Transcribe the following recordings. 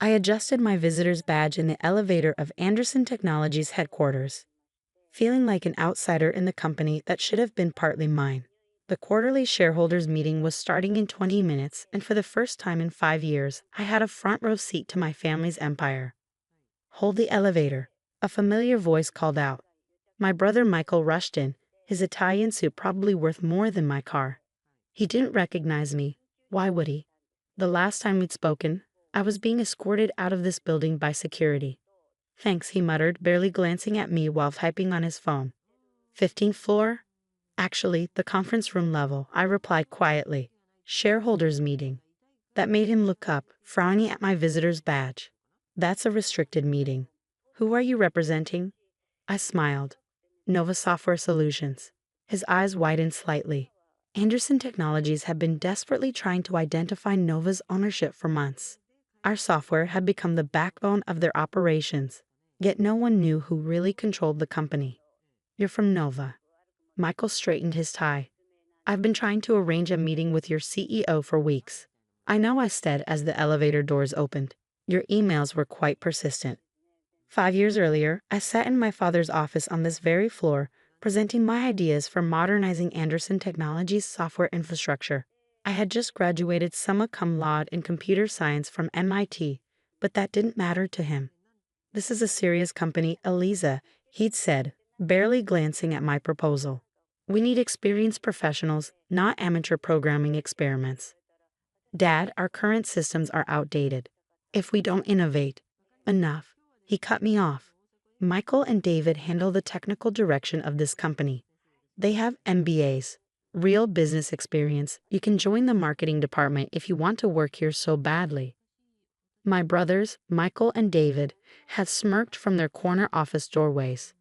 I adjusted my visitor's badge in the elevator of Anderson Technologies headquarters, feeling like an outsider in the company that should have been partly mine. The quarterly shareholders meeting was starting in 20 minutes, and for the first time in 5 years, I had a front row seat to my family's empire. "Hold the elevator," a familiar voice called out. My brother Michael rushed in, his Italian suit probably worth more than my car. He didn't recognize me. Why would he? The last time we'd spoken, I was being escorted out of this building by security. "Thanks," he muttered, barely glancing at me while typing on his phone. "15th floor?" "Actually, the conference room level," I replied quietly. "Shareholders meeting." That made him look up, frowning at my visitor's badge. "That's a restricted meeting. Who are you representing?" I smiled. "Nova Software Solutions." His eyes widened slightly. Anderson Technologies had been desperately trying to identify Nova's ownership for months. Our software had become the backbone of their operations, yet no one knew who really controlled the company. "You're from Nova." Michael straightened his tie. "I've been trying to arrange a meeting with your CEO for weeks." "I know," I said as the elevator doors opened. "Your emails were quite persistent." 5 years earlier, I sat in my father's office on this very floor, presenting my ideas for modernizing Anderson Technologies' software infrastructure. I had just graduated summa cum laude in computer science from MIT, but that didn't matter to him. "This is a serious company, Eliza," he'd said, barely glancing at my proposal. "We need experienced professionals, not amateur programming experiments." "Dad, our current systems are outdated. If we don't innovate." "Enough." He cut me off. "Michael and David handle the technical direction of this company. They have MBAs, real business experience. You can join the marketing department if you want to work here so badly." My brothers, Michael and David, had smirked from their corner office doorways.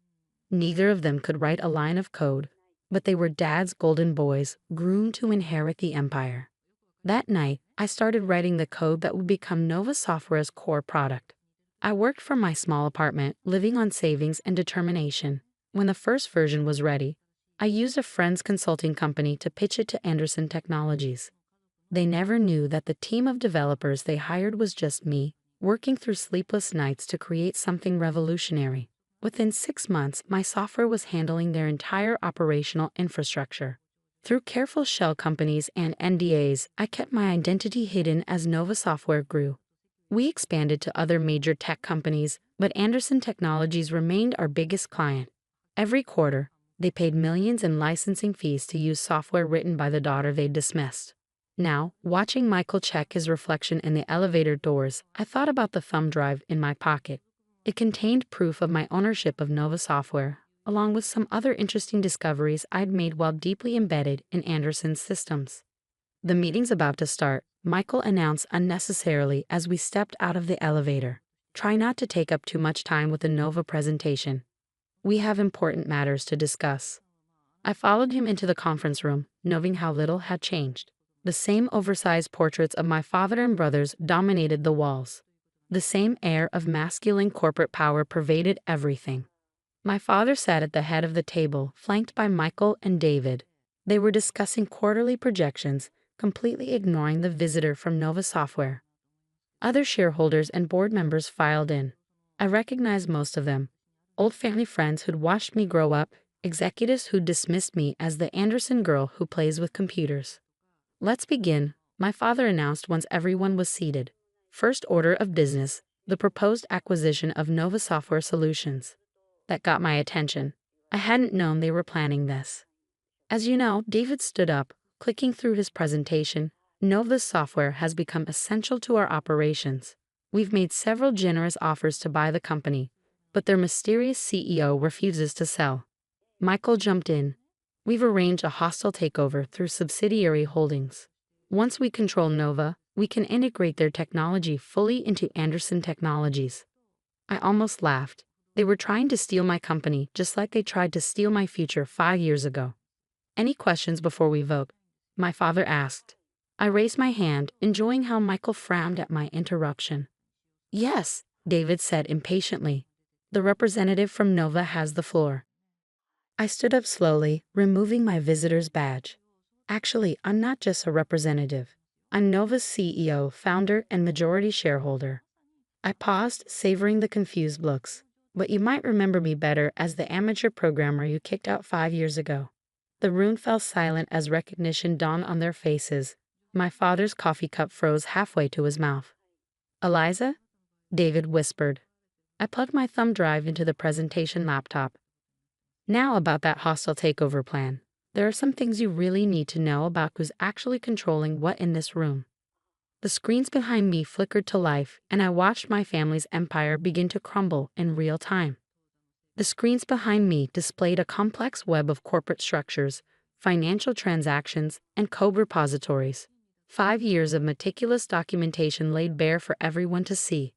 Neither of them could write a line of code, but they were Dad's golden boys, groomed to inherit the empire. That night, I started writing the code that would become Nova Software's core product. I worked from my small apartment, living on savings and determination. When the first version was ready, I used a friend's consulting company to pitch it to Anderson Technologies. They never knew that the team of developers they hired was just me, working through sleepless nights to create something revolutionary. Within 6 months, my software was handling their entire operational infrastructure. Through careful shell companies and NDAs, I kept my identity hidden as Nova Software grew. We expanded to other major tech companies, but Anderson Technologies remained our biggest client. Every quarter, they paid millions in licensing fees to use software written by the daughter they'd dismissed. Now, watching Michael check his reflection in the elevator doors, I thought about the thumb drive in my pocket. It contained proof of my ownership of Nova Software, along with some other interesting discoveries I'd made while deeply embedded in Anderson's systems. "The meeting's about to start," Michael announced unnecessarily as we stepped out of the elevator. "Try not to take up too much time with the Nova presentation. We have important matters to discuss." I followed him into the conference room, knowing how little had changed. The same oversized portraits of my father and brothers dominated the walls. The same air of masculine corporate power pervaded everything. My father sat at the head of the table, flanked by Michael and David. They were discussing quarterly projections, completely ignoring the visitor from Nova Software. Other shareholders and board members filed in. I recognized most of them. Old family friends who'd watched me grow up, executives who dismissed me as the Anderson girl who plays with computers. "Let's begin," my father announced once everyone was seated. "First order of business, the proposed acquisition of Nova Software Solutions." That got my attention. I hadn't known they were planning this. "As you know," David stood up, clicking through his presentation, "Nova's software has become essential to our operations. We've made several generous offers to buy the company, but their mysterious CEO refuses to sell." Michael jumped in. "We've arranged a hostile takeover through subsidiary holdings. Once we control Nova, we can integrate their technology fully into Anderson Technologies." I almost laughed. They were trying to steal my company just like they tried to steal my future 5 years ago. "Any questions before we vote?" my father asked. I raised my hand, enjoying how Michael frowned at my interruption. "Yes," David said impatiently. "The representative from Nova has the floor." I stood up slowly, removing my visitor's badge. "Actually, I'm not just a representative. I'm Nova's CEO, founder, and majority shareholder." I paused, savoring the confused looks. But you might remember me better as the amateur programmer you kicked out 5 years ago. The room fell silent as recognition dawned on their faces. My father's coffee cup froze halfway to his mouth. Eliza? David whispered. I plugged my thumb drive into the presentation laptop. Now about that hostile takeover plan. There are some things you really need to know about who's actually controlling what in this room. The screens behind me flickered to life, and I watched my family's empire begin to crumble in real time. The screens behind me displayed a complex web of corporate structures, financial transactions, and code repositories. 5 years of meticulous documentation laid bare for everyone to see.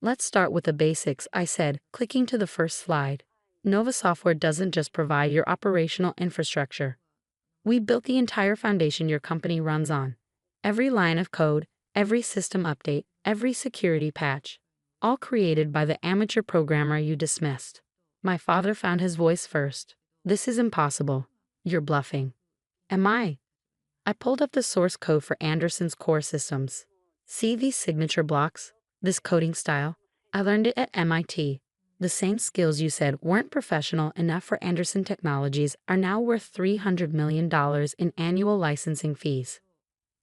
Let's start with the basics, I said, clicking to the first slide. Nova Software doesn't just provide your operational infrastructure. We built the entire foundation your company runs on. Every line of code, every system update, every security patch, all created by the amateur programmer you dismissed. My father found his voice first. This is impossible. You're bluffing. Am I? I pulled up the source code for Anderson's core systems. See these signature blocks? This coding style? I learned it at MIT. The same skills you said weren't professional enough for Anderson Technologies are now worth $300 million in annual licensing fees.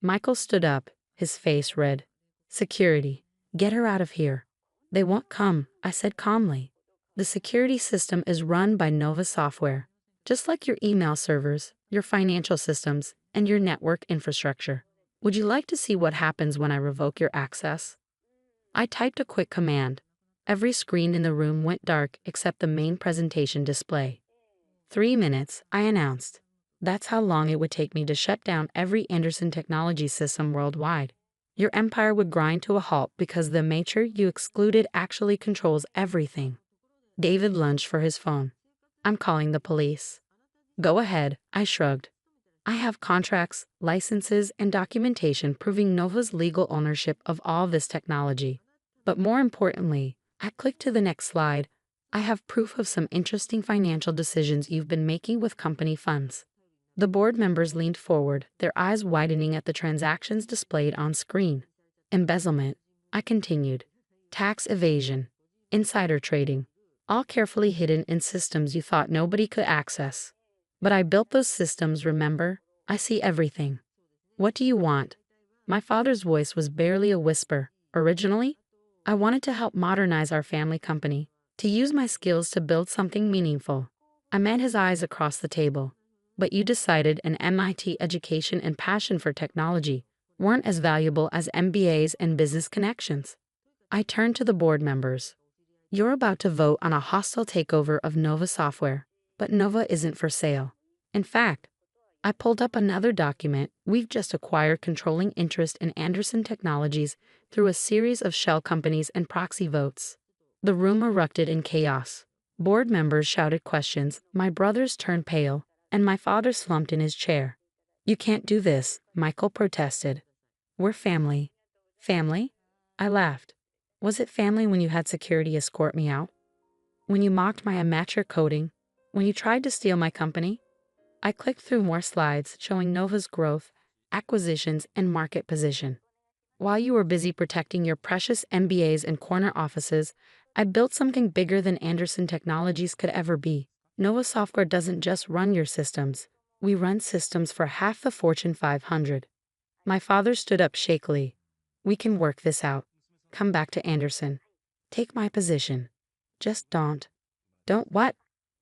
Michael stood up, his face red. Security. Get her out of here. They won't come, I said calmly. The security system is run by Nova Software, just like your email servers, your financial systems, and your network infrastructure. Would you like to see what happens when I revoke your access? I typed a quick command. Every screen in the room went dark except the main presentation display. 3 minutes, I announced. That's how long it would take me to shut down every Anderson Technology system worldwide. Your empire would grind to a halt because the matrix you excluded actually controls everything. David lunged for his phone. I'm calling the police. Go ahead, I shrugged. I have contracts, licenses, and documentation proving Nova's legal ownership of all this technology. But more importantly, I clicked to the next slide. I have proof of some interesting financial decisions you've been making with company funds. The board members leaned forward, their eyes widening at the transactions displayed on screen. Embezzlement, I continued. Tax evasion. Insider trading. All carefully hidden in systems you thought nobody could access. But I built those systems, remember? I see everything. What do you want? My father's voice was barely a whisper. Originally, I wanted to help modernize our family company, to use my skills to build something meaningful. I met his eyes across the table. But you decided an MIT education and passion for technology weren't as valuable as MBAs and business connections. I turned to the board members. You're about to vote on a hostile takeover of Nova Software, but Nova isn't for sale. In fact, I pulled up another document. We've just acquired controlling interest in Anderson Technologies through a series of shell companies and proxy votes. The room erupted in chaos. Board members shouted questions, my brothers turned pale, and my father slumped in his chair. You can't do this, Michael protested. We're family. Family? I laughed. Was it family when you had security escort me out? When you mocked my amateur coding? When you tried to steal my company? I clicked through more slides showing Nova's growth, acquisitions, and market position. While you were busy protecting your precious MBAs and corner offices, I built something bigger than Anderson Technologies could ever be. Nova Software doesn't just run your systems. We run systems for half the Fortune 500. My father stood up shakily. We can work this out. Come back to Anderson. Take my position. Just don't. Don't what?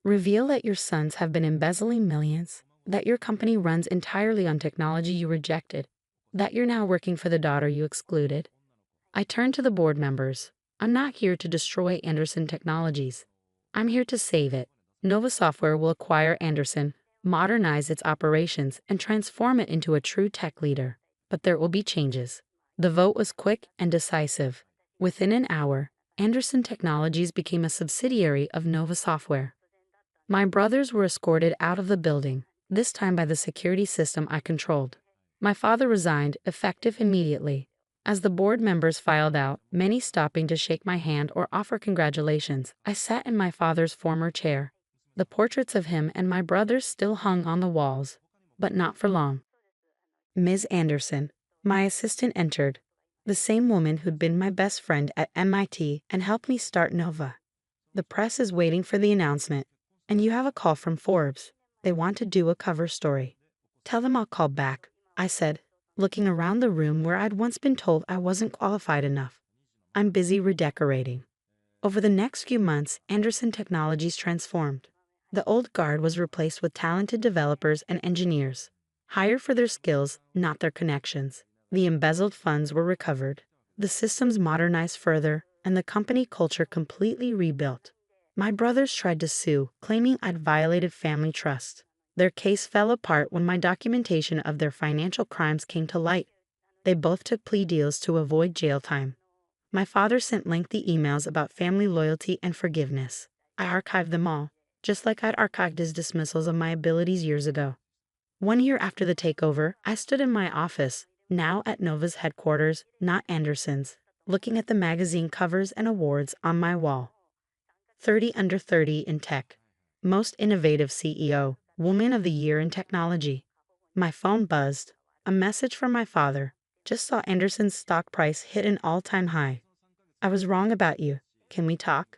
Reveal that your sons have been embezzling millions, that your company runs entirely on technology you rejected, that you're now working for the daughter you excluded. I turned to the board members. I'm not here to destroy Anderson Technologies. I'm here to save it. Nova Software will acquire Anderson, modernize its operations, and transform it into a true tech leader. But there will be changes. The vote was quick and decisive. Within an hour, Anderson Technologies became a subsidiary of Nova Software. My brothers were escorted out of the building, this time by the security system I controlled. My father resigned, effective immediately. As the board members filed out, many stopping to shake my hand or offer congratulations, I sat in my father's former chair. The portraits of him and my brothers still hung on the walls, but not for long. Ms. Anderson, my assistant entered. The same woman who'd been my best friend at MIT and helped me start Nova. The press is waiting for the announcement, and you have a call from Forbes. They want to do a cover story. Tell them I'll call back, I said, looking around the room where I'd once been told I wasn't qualified enough. I'm busy redecorating. Over the next few months, Anderson Technologies transformed. The old guard was replaced with talented developers and engineers, hired for their skills, not their connections. The embezzled funds were recovered, the systems modernized further, and the company culture completely rebuilt. My brothers tried to sue, claiming I'd violated family trust. Their case fell apart when my documentation of their financial crimes came to light. They both took plea deals to avoid jail time. My father sent lengthy emails about family loyalty and forgiveness. I archived them all, just like I'd archived his dismissals of my abilities years ago. 1 year after the takeover, I stood in my office, now at Nova's headquarters, not Anderson's, looking at the magazine covers and awards on my wall. 30 under 30 in tech. Most innovative CEO, Woman of the Year in technology. My phone buzzed. A message from my father. Just saw Anderson's stock price hit an all-time high. I was wrong about you. Can we talk?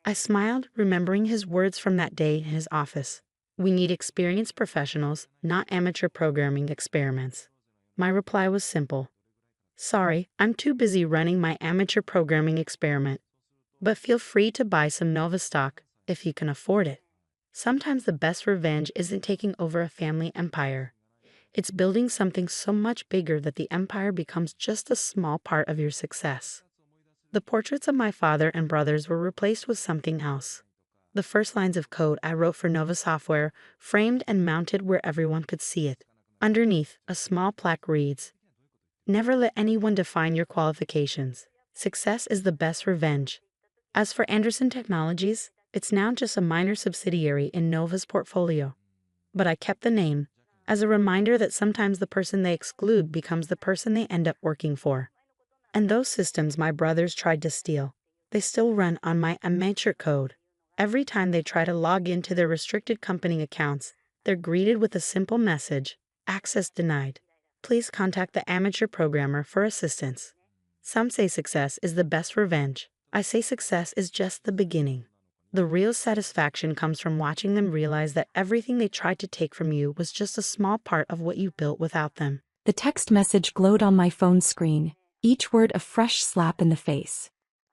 I smiled, remembering his words from that day in his office. We need experienced professionals, not amateur programming experiments. My reply was simple. Sorry, I'm too busy running my amateur programming experiment. But feel free to buy some Nova stock if you can afford it. Sometimes the best revenge isn't taking over a family empire. It's building something so much bigger that the empire becomes just a small part of your success. The portraits of my father and brothers were replaced with something else. The first lines of code I wrote for Nova Software, framed and mounted where everyone could see it. Underneath, a small plaque reads, "Never let anyone define your qualifications. Success is the best revenge." As for Anderson Technologies, it's now just a minor subsidiary in Nova's portfolio. But I kept the name, as a reminder that sometimes the person they exclude becomes the person they end up working for. And those systems my brothers tried to steal, they still run on my amateur code. Every time they try to log into their restricted company accounts, they're greeted with a simple message, "Access denied. Please contact the amateur programmer for assistance." Some say success is the best revenge. I say success is just the beginning. The real satisfaction comes from watching them realize that everything they tried to take from you was just a small part of what you built without them. The text message glowed on my phone screen, each word a fresh slap in the face.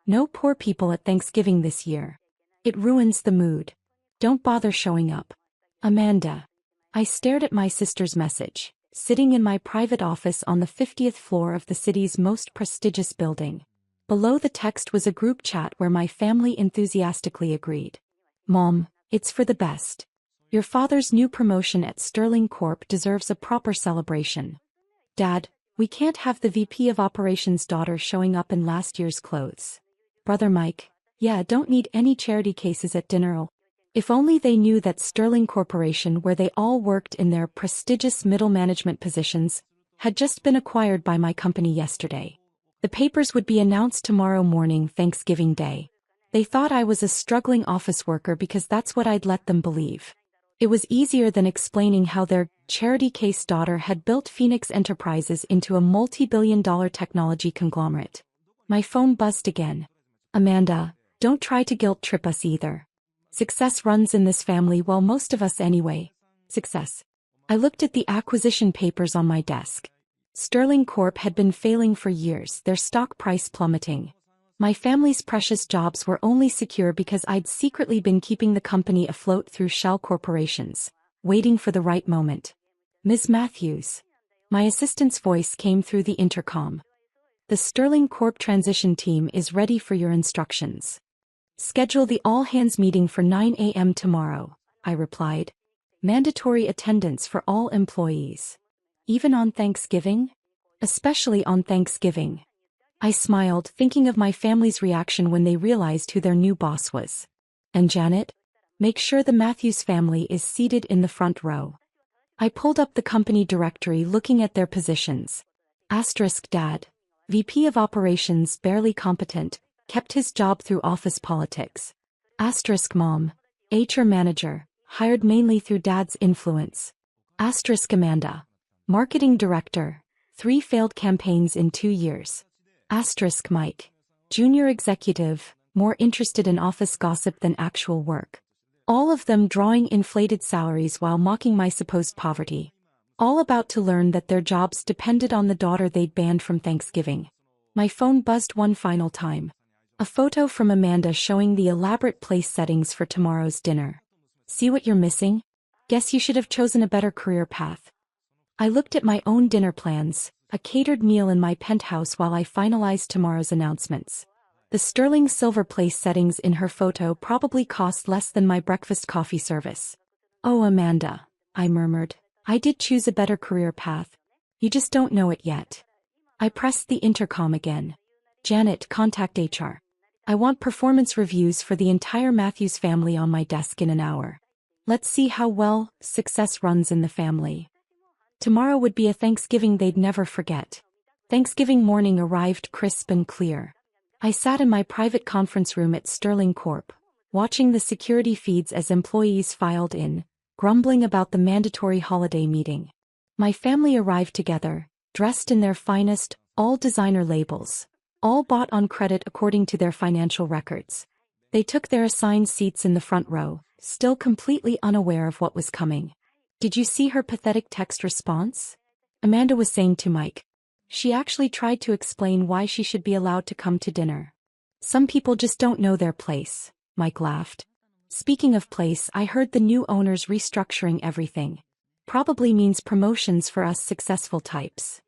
No poor people at Thanksgiving this year. It ruins the mood. Don't bother showing up. Amanda. I stared at my sister's message, sitting in my private office on the 50th floor of the city's most prestigious building. Below the text was a group chat where my family enthusiastically agreed. Mom, it's for the best. Your father's new promotion at Sterling Corp deserves a proper celebration. Dad, we can't have the VP of Operations daughter showing up in last year's clothes. Brother Mike, yeah, don't need any charity cases at dinner. If only they knew that Sterling Corporation, where they all worked in their prestigious middle management positions, had just been acquired by my company yesterday. The papers would be announced tomorrow morning, Thanksgiving Day. They thought I was a struggling office worker because that's what I'd let them believe. It was easier than explaining how their charity case daughter had built Phoenix Enterprises into a multi-billion-dollar technology conglomerate. My phone buzzed again. Amanda, don't try to guilt trip us either. Success runs in this family, well, most of us anyway. Success. I looked at the acquisition papers on my desk. Sterling Corp had been failing for years, their stock price plummeting. My family's precious jobs were only secure because I'd secretly been keeping the company afloat through shell corporations, waiting for the right moment. Ms. Matthews. My assistant's voice came through the intercom. The Sterling Corp transition team is ready for your instructions. Schedule the all-hands meeting for 9 a.m. tomorrow, I replied. Mandatory attendance for all employees. Even on Thanksgiving? Especially on Thanksgiving. I smiled, thinking of my family's reaction when they realized who their new boss was. And Janet? Make sure the Matthews family is seated in the front row. I pulled up the company directory, looking at their positions. Asterisk Dad. VP of Operations, barely competent, kept his job through office politics. Asterisk Mom. HR Manager, hired mainly through Dad's influence. Asterisk Amanda. Marketing Director, 3 failed campaigns in 2 years. Asterisk Mike. Junior executive, more interested in office gossip than actual work. All of them drawing inflated salaries while mocking my supposed poverty. All about to learn that their jobs depended on the daughter they'd banned from Thanksgiving. My phone buzzed one final time. A photo from Amanda showing the elaborate place settings for tomorrow's dinner. See what you're missing? Guess you should have chosen a better career path. I looked at my own dinner plans, a catered meal in my penthouse while I finalized tomorrow's announcements. The sterling silver place settings in her photo probably cost less than my breakfast coffee service. Oh, Amanda, I murmured. I did choose a better career path. You just don't know it yet. I pressed the intercom again. Janet, contact HR. I want performance reviews for the entire Matthews family on my desk in an hour. Let's see how well success runs in the family. Tomorrow would be a Thanksgiving they'd never forget. Thanksgiving morning arrived crisp and clear. I sat in my private conference room at Sterling Corp., watching the security feeds as employees filed in, grumbling about the mandatory holiday meeting. My family arrived together, dressed in their finest, all designer labels, all bought on credit according to their financial records. They took their assigned seats in the front row, still completely unaware of what was coming. Did you see her pathetic text response? Amanda was saying to Mike. She actually tried to explain why she should be allowed to come to dinner. Some people just don't know their place, Mike laughed. Speaking of place, I heard the new owner's restructuring everything. Probably means promotions for us successful types.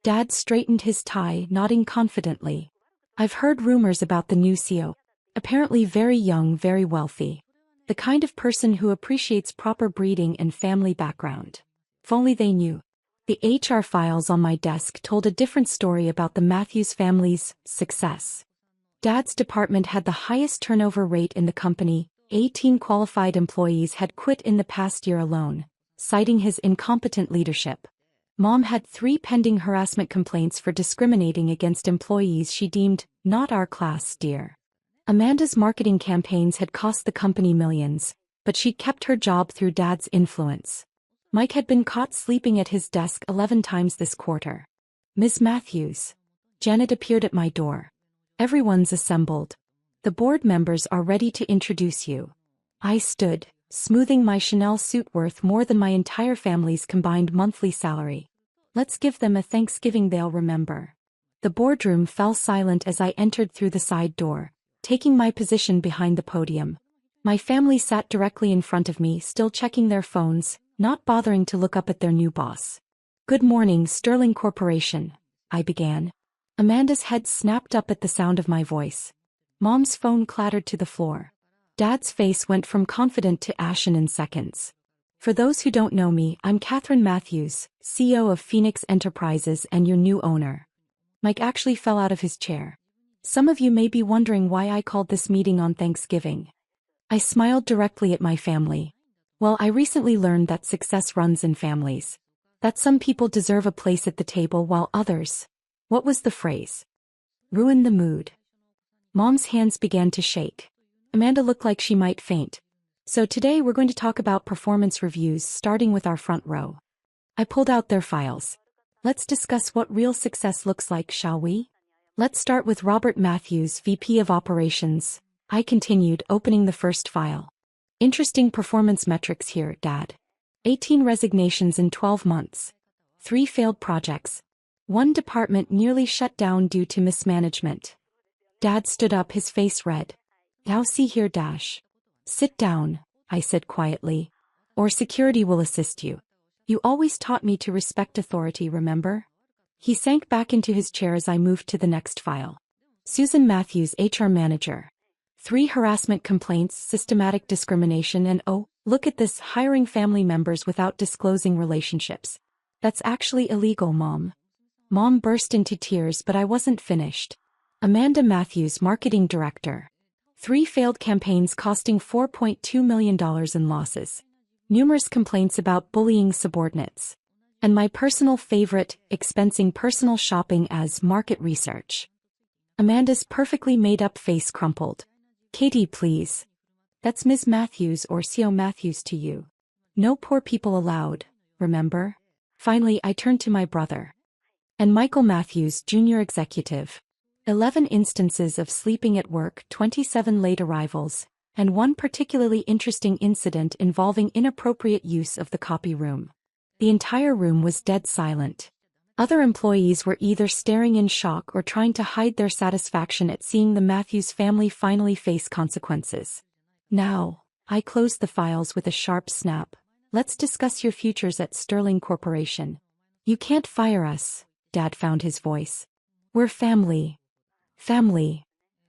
Dad straightened his tie, nodding confidently. I've heard rumors about the new CEO. Apparently very young, very wealthy. The kind of person who appreciates proper breeding and family background. If only they knew. The HR files on my desk told a different story about the Matthews family's success. Dad's department had the highest turnover rate in the company. 18 qualified employees had quit in the past year alone, citing his incompetent leadership. Mom had 3 pending harassment complaints for discriminating against employees she deemed not our class, dear. Amanda's marketing campaigns had cost the company millions, but she kept her job through Dad's influence. Mike had been caught sleeping at his desk 11 times this quarter. Ms. Matthews. Janet appeared at my door. Everyone's assembled. The board members are ready to introduce you. I stood, smoothing my Chanel suit worth more than my entire family's combined monthly salary. Let's give them a Thanksgiving they'll remember. The boardroom fell silent as I entered through the side door, taking my position behind the podium. My family sat directly in front of me, still checking their phones, not bothering to look up at their new boss. Good morning, Sterling Corporation, I began. Amanda's head snapped up at the sound of my voice. Mom's phone clattered to the floor. Dad's face went from confident to ashen in seconds. For those who don't know me, I'm Catherine Matthews, CEO of Phoenix Enterprises and your new owner. Mike actually fell out of his chair. Some of you may be wondering why I called this meeting on Thanksgiving. I smiled directly at my family. Well, I recently learned that success runs in families. That some people deserve a place at the table while others, what was the phrase? Ruin the mood. Mom's hands began to shake. Amanda looked like she might faint. So today we're going to talk about performance reviews, starting with our front row. I pulled out their files. Let's discuss what real success looks like, shall we? Let's start with Robert Matthews, VP of Operations. I continued, opening the first file. Interesting performance metrics here, Dad. 18 resignations in 12 months. 3 failed projects. 1 department nearly shut down due to mismanagement. Dad stood up, his face red. Now see here, Dash. Sit down, I said quietly. Or security will assist you. You always taught me to respect authority, remember? He sank back into his chair as I moved to the next file. Susan Matthews, HR Manager. 3 harassment complaints, systematic discrimination, and oh, look at this, hiring family members without disclosing relationships. That's actually illegal, Mom. Mom burst into tears, but I wasn't finished. Amanda Matthews, Marketing Director. 3 failed campaigns costing $4.2 million in losses. Numerous complaints about bullying subordinates. And my personal favorite, expensing personal shopping as market research. Amanda's perfectly made-up face crumpled. Katie, please. That's Ms. Matthews or CO Matthews to you. No poor people allowed, remember? Finally, I turned to my brother. And Michael Matthews, junior executive. 11 instances of sleeping at work, 27 late arrivals, and one particularly interesting incident involving inappropriate use of the copy room. The entire room was dead silent. Other employees were either staring in shock or trying to hide their satisfaction at seeing the Matthews family finally face consequences. Now, I closed the files with a sharp snap. Let's discuss your futures at Sterling Corporation. You can't fire us, Dad found his voice. We're family. Family.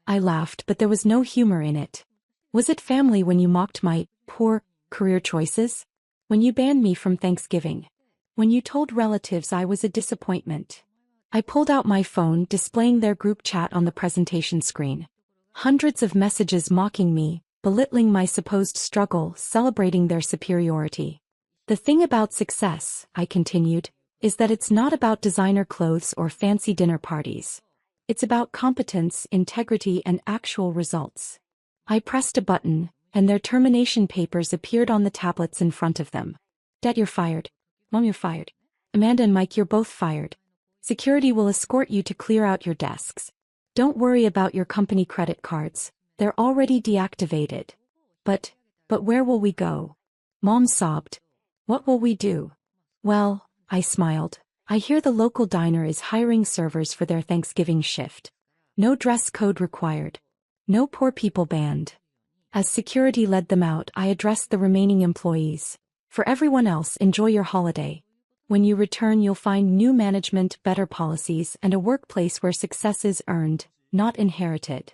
I laughed, but there was no humor in it. Was it family when you mocked my poor career choices? When you banned me from Thanksgiving? When you told relatives I was a disappointment? I pulled out my phone, displaying their group chat on the presentation screen. Hundreds of messages mocking me, belittling my supposed struggle, celebrating their superiority. The thing about success, I continued, is that it's not about designer clothes or fancy dinner parties. It's about competence, integrity, and actual results. I pressed a button, and their termination papers appeared on the tablets in front of them. Dad, you're fired. Mom, you're fired. Amanda and Mike, you're both fired. Security will escort you to clear out your desks. Don't worry about your company credit cards. They're already deactivated. But where will we go? Mom sobbed. What will we do? Well, I smiled. I hear the local diner is hiring servers for their Thanksgiving shift. No dress code required. No poor people banned. As security led them out, I addressed the remaining employees. For everyone else, enjoy your holiday. When you return, you'll find new management, better policies, and a workplace where success is earned, not inherited.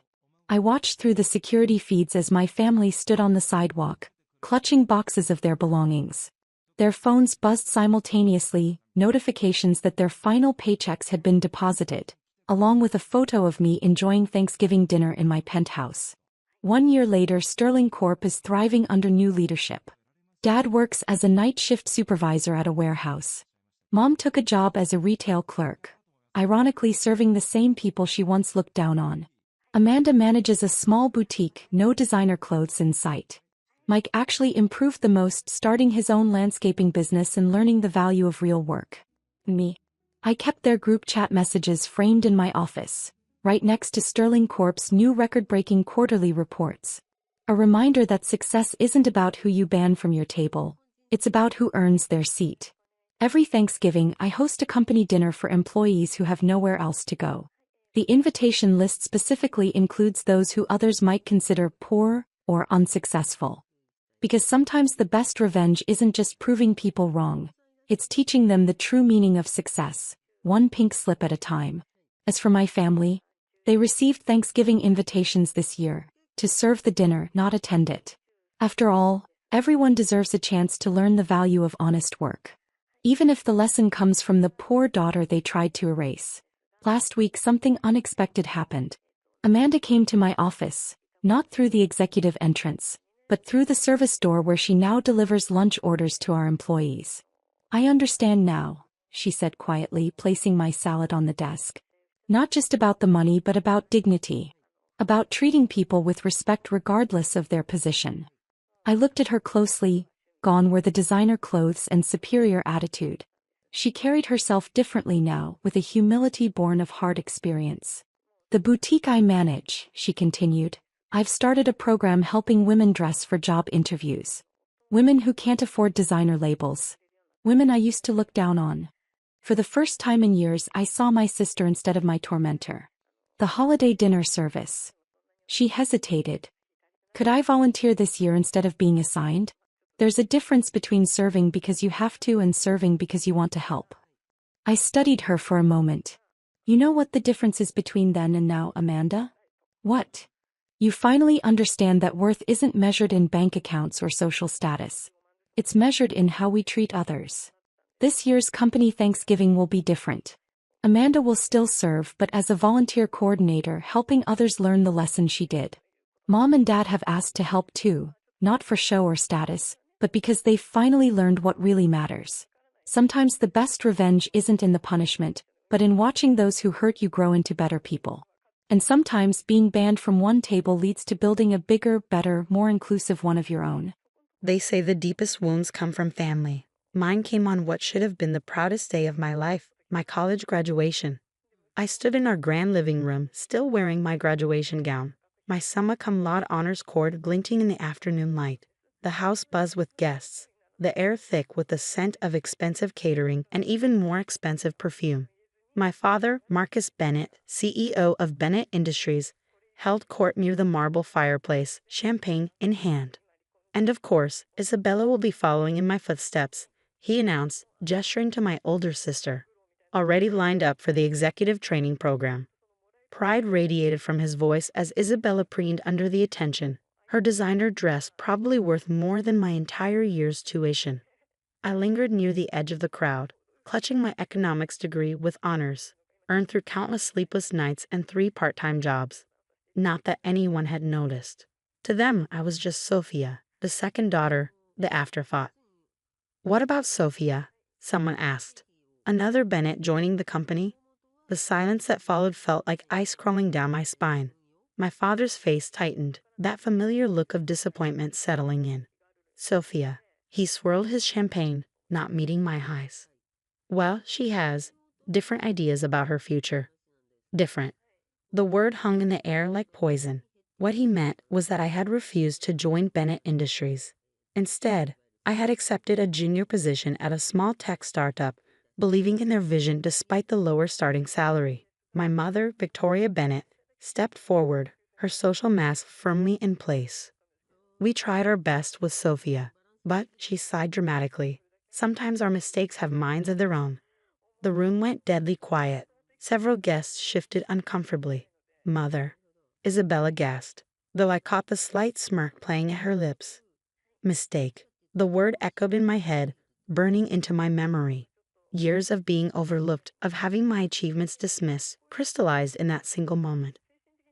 I watched through the security feeds as my family stood on the sidewalk, clutching boxes of their belongings. Their phones buzzed simultaneously, notifications that their final paychecks had been deposited, along with a photo of me enjoying Thanksgiving dinner in my penthouse. 1 year later, Sterling Corp is thriving under new leadership. Dad works as a night shift supervisor at a warehouse. Mom took a job as a retail clerk, ironically serving the same people she once looked down on. Amanda manages a small boutique, no designer clothes in sight. Mike actually improved the most, starting his own landscaping business and learning the value of real work. Me. I kept their group chat messages framed in my office, right next to Sterling Corp's new record-breaking quarterly reports. A reminder that success isn't about who you ban from your table, it's about who earns their seat. Every Thanksgiving, I host a company dinner for employees who have nowhere else to go. The invitation list specifically includes those who others might consider poor or unsuccessful. Because sometimes the best revenge isn't just proving people wrong, it's teaching them the true meaning of success, one pink slip at a time. As for my family, they received Thanksgiving invitations this year, to serve the dinner, not attend it. After all, everyone deserves a chance to learn the value of honest work. Even if the lesson comes from the poor daughter they tried to erase. Last week something unexpected happened. Amanda came to my office, not through the executive entrance, but through the service door where she now delivers lunch orders to our employees. I understand now, she said quietly, placing my salad on the desk. Not just about the money but about dignity. About treating people with respect regardless of their position. I looked at her closely. Gone were the designer clothes and superior attitude. She carried herself differently now, with a humility born of hard experience. The boutique I manage, she continued, I've started a program helping women dress for job interviews. Women who can't afford designer labels. Women I used to look down on. For the first time in years, I saw my sister instead of my tormentor. The holiday dinner service. She hesitated. Could I volunteer this year instead of being assigned? There's a difference between serving because you have to and serving because you want to help. I studied her for a moment. You know what the difference is between then and now, Amanda? What? You finally understand that worth isn't measured in bank accounts or social status. It's measured in how we treat others. This year's company Thanksgiving will be different. Amanda will still serve, but as a volunteer coordinator helping others learn the lesson she did. Mom and Dad have asked to help too, not for show or status, but because they've finally learned what really matters. Sometimes the best revenge isn't in the punishment, but in watching those who hurt you grow into better people. And sometimes being banned from one table leads to building a bigger, better, more inclusive one of your own. They say the deepest wounds come from family. Mine came on what should have been the proudest day of my life, My college graduation. I stood in our grand living room, still wearing my graduation gown, my summa cum laude honors cord glinting in the afternoon light. The house buzzed with guests, the air thick with the scent of expensive catering and even more expensive perfume. My father, Marcus Bennett, CEO of Bennett Industries, held court near the marble fireplace, champagne in hand. And of course, Isabella will be following in my footsteps, he announced, gesturing to my older sister, already lined up for the executive training program. Pride radiated from his voice as Isabella preened under the attention, her designer dress probably worth more than my entire year's tuition. I lingered near the edge of the crowd, clutching my economics degree with honors, earned through countless sleepless nights and 3 part-time jobs. Not that anyone had noticed. To them, I was just Sophia, the second daughter, the afterthought. What about Sophia? Someone asked. Another Bennett joining the company? The silence that followed felt like ice crawling down my spine. My father's face tightened, that familiar look of disappointment settling in. Sophia. He swirled his champagne, not meeting my highs. Well, she has different ideas about her future. Different. The word hung in the air like poison. What he meant was that I had refused to join Bennett Industries. Instead, I had accepted a junior position at a small tech startup, believing in their vision despite the lower starting salary. My mother, Victoria Bennett, stepped forward, her social mask firmly in place. We tried our best with Sophia, but she sighed dramatically. Sometimes our mistakes have minds of their own. The room went deadly quiet. Several guests shifted uncomfortably. Mother. Isabella gasped, though I caught the slight smirk playing at her lips. Mistake. The word echoed in my head, burning into my memory. Years of being overlooked, of having my achievements dismissed, crystallized in that single moment.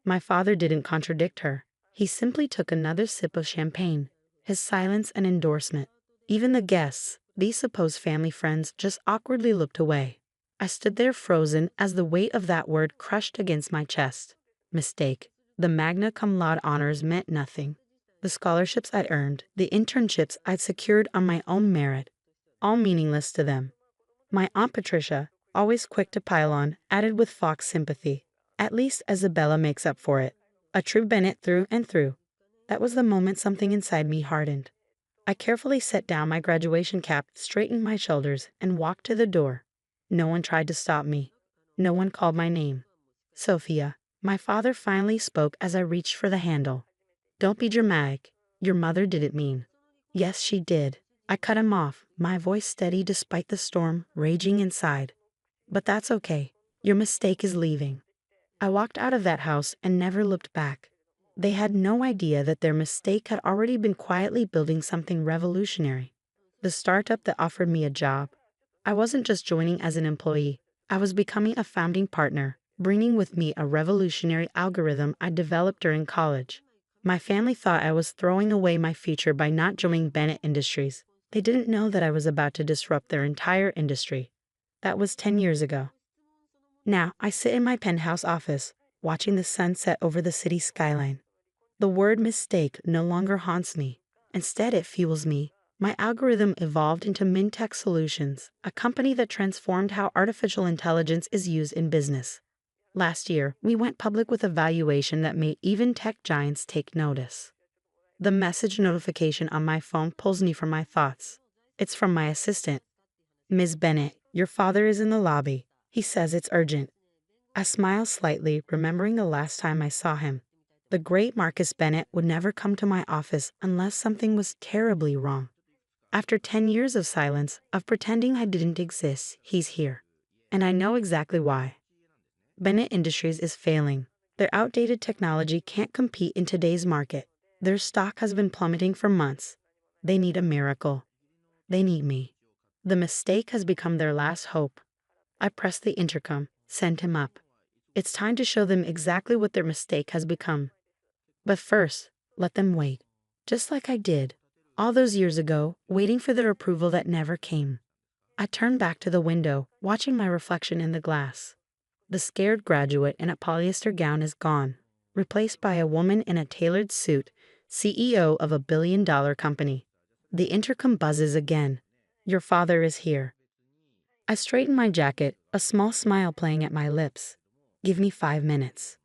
My father didn't contradict her. He simply took another sip of champagne, his silence an endorsement. Even the guests, these supposed family friends, just awkwardly looked away. I stood there frozen as the weight of that word crushed against my chest. Mistake. The magna cum laude honors meant nothing. The scholarships I'd earned, the internships I'd secured on my own merit, all meaningless to them. My Aunt Patricia, always quick to pile on, added with Fox sympathy. At least Isabella makes up for it. A true Bennett through and through. That was the moment something inside me hardened. I carefully set down my graduation cap, straightened my shoulders, and walked to the door. No one tried to stop me. No one called my name. Sophia. My father finally spoke as I reached for the handle. Don't be dramatic. Your mother didn't mean. Yes, she did. I cut him off, my voice steady despite the storm raging inside. But that's okay. Your mistake is leaving. I walked out of that house and never looked back. They had no idea that their mistake had already been quietly building something revolutionary. The startup that offered me a job. I wasn't just joining as an employee. I was becoming a founding partner, bringing with me a revolutionary algorithm I developed during college. My family thought I was throwing away my future by not joining Bennett Industries. They didn't know that I was about to disrupt their entire industry. That was 10 years ago. Now, I sit in my penthouse office, watching the sun set over the city skyline. The word mistake no longer haunts me. Instead, it fuels me. My algorithm evolved into Mintech Solutions, a company that transformed how artificial intelligence is used in business. Last year, we went public with a valuation that made even tech giants take notice. The message notification on my phone pulls me from my thoughts. It's from my assistant. Ms. Bennett, your father is in the lobby. He says it's urgent. I smile slightly, remembering the last time I saw him. The great Marcus Bennett would never come to my office unless something was terribly wrong. After 10 years of silence, of pretending I didn't exist, he's here. And I know exactly why. Bennett Industries is failing. Their outdated technology can't compete in today's market. Their stock has been plummeting for months. They need a miracle. They need me. The mistake has become their last hope. I press the intercom, send him up. It's time to show them exactly what their mistake has become. But first, let them wait. Just like I did, all those years ago, waiting for their approval that never came. I turn back to the window, watching my reflection in the glass. The scared graduate in a polyester gown is gone, replaced by a woman in a tailored suit, CEO of a billion-dollar company. The intercom buzzes again. Your father is here. I straighten my jacket, a small smile playing at my lips. Give me 5 minutes.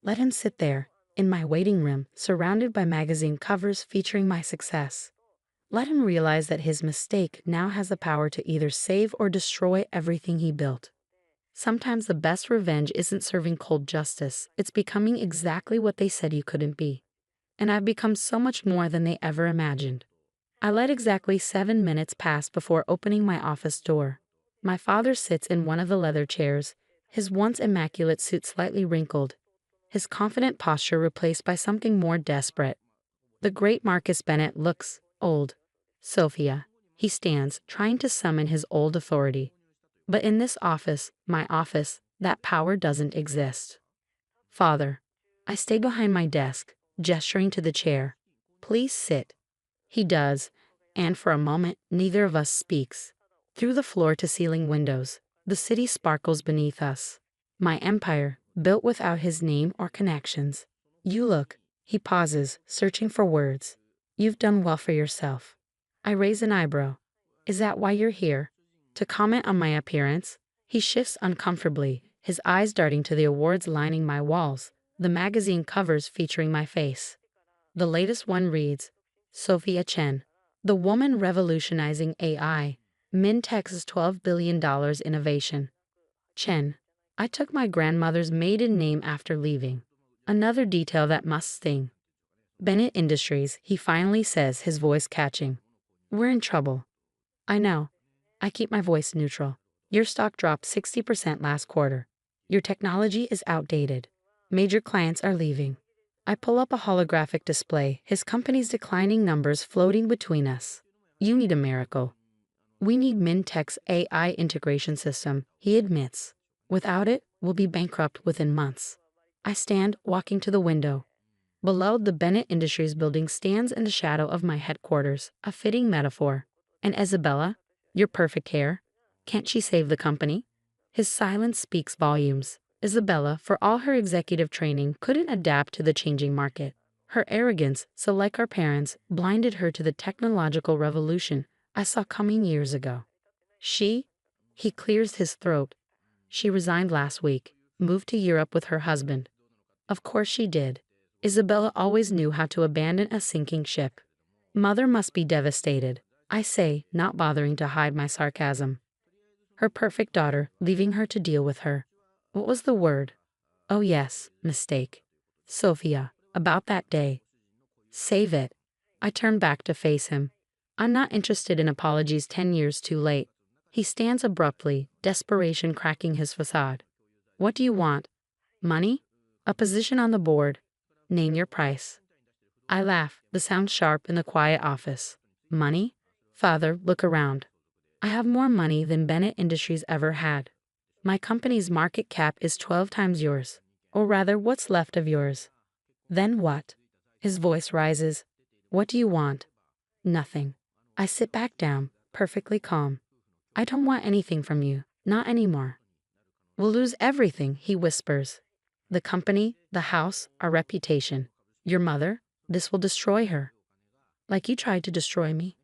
Let him sit there, in my waiting room, surrounded by magazine covers featuring my success. Let him realize that his mistake now has the power to either save or destroy everything he built. Sometimes the best revenge isn't serving cold justice, it's becoming exactly what they said you couldn't be. And I've become so much more than they ever imagined. I let exactly 7 minutes pass before opening my office door. My father sits in one of the leather chairs, his once immaculate suit slightly wrinkled, his confident posture replaced by something more desperate. The great Marcus Bennett looks old. Sophia. He stands, trying to summon his old authority. But in this office, my office, that power doesn't exist. Father. I stay behind my desk, gesturing to the chair. Please sit. He does, and for a moment, neither of us speaks. Through the floor-to-ceiling windows, the city sparkles beneath us. My empire, built without his name or connections. You look. He pauses, searching for words. You've done well for yourself. I raise an eyebrow. Is that why you're here? To comment on my appearance? He shifts uncomfortably, his eyes darting to the awards lining my walls, the magazine covers featuring my face. The latest one reads, Sophia Chen, the woman revolutionizing AI, Mintech's $12 billion innovation. Chen. I took my grandmother's maiden name after leaving. Another detail that must sting. Bennett Industries, he finally says, his voice catching. We're in trouble. I know. I keep my voice neutral. Your stock dropped 60% last quarter. Your technology is outdated. Major clients are leaving. I pull up a holographic display, his company's declining numbers floating between us. You need a miracle. We need Mintech's AI integration system, he admits. Without it, we'll be bankrupt within months. I stand, walking to the window. Below, the Bennett Industries building stands in the shadow of my headquarters, a fitting metaphor. And Isabella, your perfect hair, can't she save the company? His silence speaks volumes. Isabella, for all her executive training, couldn't adapt to the changing market. Her arrogance, so like our parents, blinded her to the technological revolution I saw coming years ago. He clears his throat. She resigned last week, moved to Europe with her husband. Of course she did. Isabella always knew how to abandon a sinking ship. Mother must be devastated, I say, not bothering to hide my sarcasm. Her perfect daughter, leaving her to deal with her. What was the word? Oh yes, mistake. Sophia, about that day. Save it. I turn back to face him. I'm not interested in apologies 10 years too late. He stands abruptly, desperation cracking his facade. What do you want? Money? A position on the board? Name your price. I laugh, the sound sharp in the quiet office. Money? Father, look around. I have more money than Bennett Industries ever had. My company's market cap is 12 times yours. Or rather, what's left of yours. Then what? His voice rises. What do you want? Nothing. I sit back down, perfectly calm. I don't want anything from you, not anymore. We'll lose everything, he whispers. The company, the house, our reputation. Your mother, this will destroy her. Like you tried to destroy me.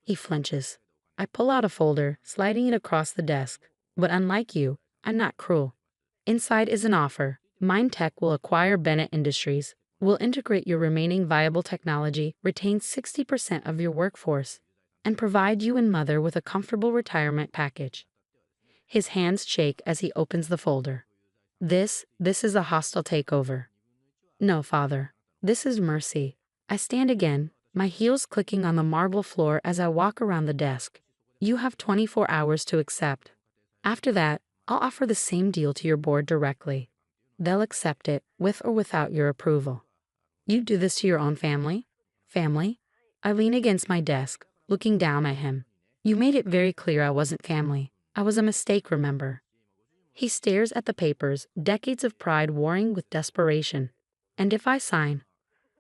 He flinches. I pull out a folder, sliding it across the desk. But unlike you, I'm not cruel. Inside is an offer. Mindtech will acquire Bennett Industries, will integrate your remaining viable technology, retain 60% of your workforce, and provide you and mother with a comfortable retirement package. His hands shake as he opens the folder. This is a hostile takeover. No, father. This is mercy. I stand again, my heels clicking on the marble floor as I walk around the desk. You have 24 hours to accept. After that, I'll offer the same deal to your board directly. They'll accept it, with or without your approval. You do this to your own family? Family? I lean against my desk, looking down at him. You made it very clear I wasn't family. I was a mistake, remember? He stares at the papers, decades of pride warring with desperation. And if I sign,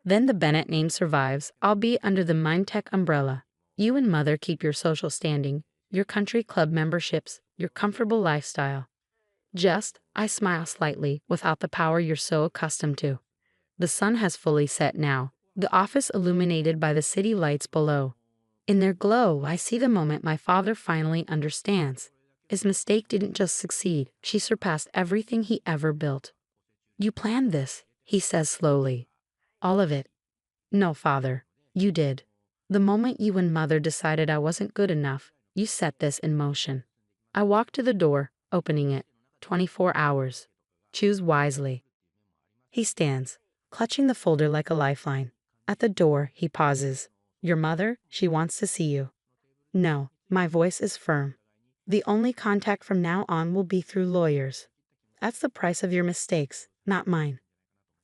then the Bennett name survives, albeit under the Mindtech umbrella. You and mother keep your social standing, your country club memberships, your comfortable lifestyle. I smile slightly, without the power you're so accustomed to. The sun has fully set now, the office illuminated by the city lights below. In their glow, I see the moment my father finally understands. His mistake didn't just succeed, she surpassed everything he ever built. You planned this, he says slowly. All of it. No, father. You did. The moment you and mother decided I wasn't good enough, you set this in motion. I walked to the door, opening it. 24 hours. Choose wisely. He stands, clutching the folder like a lifeline. At the door, he pauses. Your mother, she wants to see you. No, my voice is firm. The only contact from now on will be through lawyers. That's the price of your mistakes, not mine.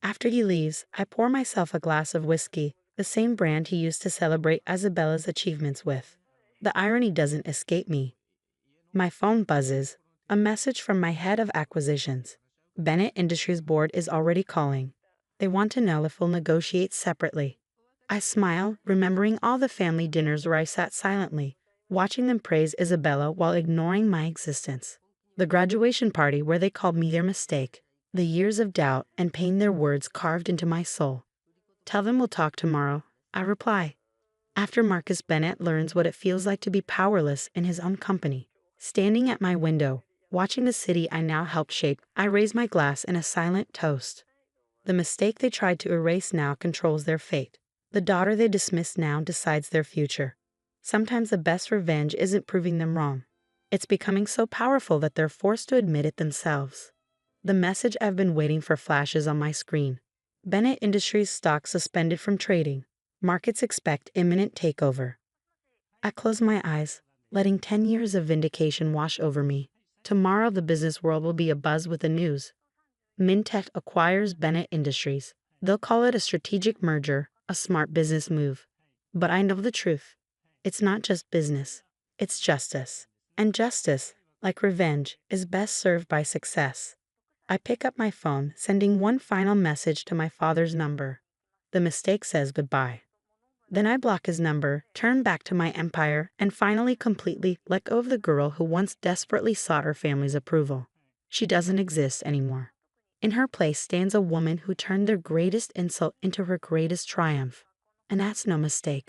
After he leaves, I pour myself a glass of whiskey, the same brand he used to celebrate Isabella's achievements with. The irony doesn't escape me. My phone buzzes, a message from my head of acquisitions. Bennett Industries board is already calling. They want to know if we'll negotiate separately. I smile, remembering all the family dinners where I sat silently, watching them praise Isabella while ignoring my existence. The graduation party where they called me their mistake. The years of doubt and pain their words carved into my soul. Tell them we'll talk tomorrow, I reply. After Marcus Bennett learns what it feels like to be powerless in his own company. Standing at my window, watching the city I now helped shape, I raise my glass in a silent toast. The mistake they tried to erase now controls their fate. The daughter they dismiss now decides their future. Sometimes the best revenge isn't proving them wrong. It's becoming so powerful that they're forced to admit it themselves. The message I've been waiting for flashes on my screen. Bennett Industries stock suspended from trading. Markets expect imminent takeover. I close my eyes, letting 10 years of vindication wash over me. Tomorrow the business world will be abuzz with the news. Mintech acquires Bennett Industries. They'll call it a strategic merger, a smart business move. But I know the truth. It's not just business. It's justice. And justice, like revenge, is best served by success. I pick up my phone, sending one final message to my father's number. The mistake says goodbye. Then I block his number, turn back to my empire, and finally completely let go of the girl who once desperately sought her family's approval. She doesn't exist anymore. In her place stands a woman who turned their greatest insult into her greatest triumph. And that's no mistake.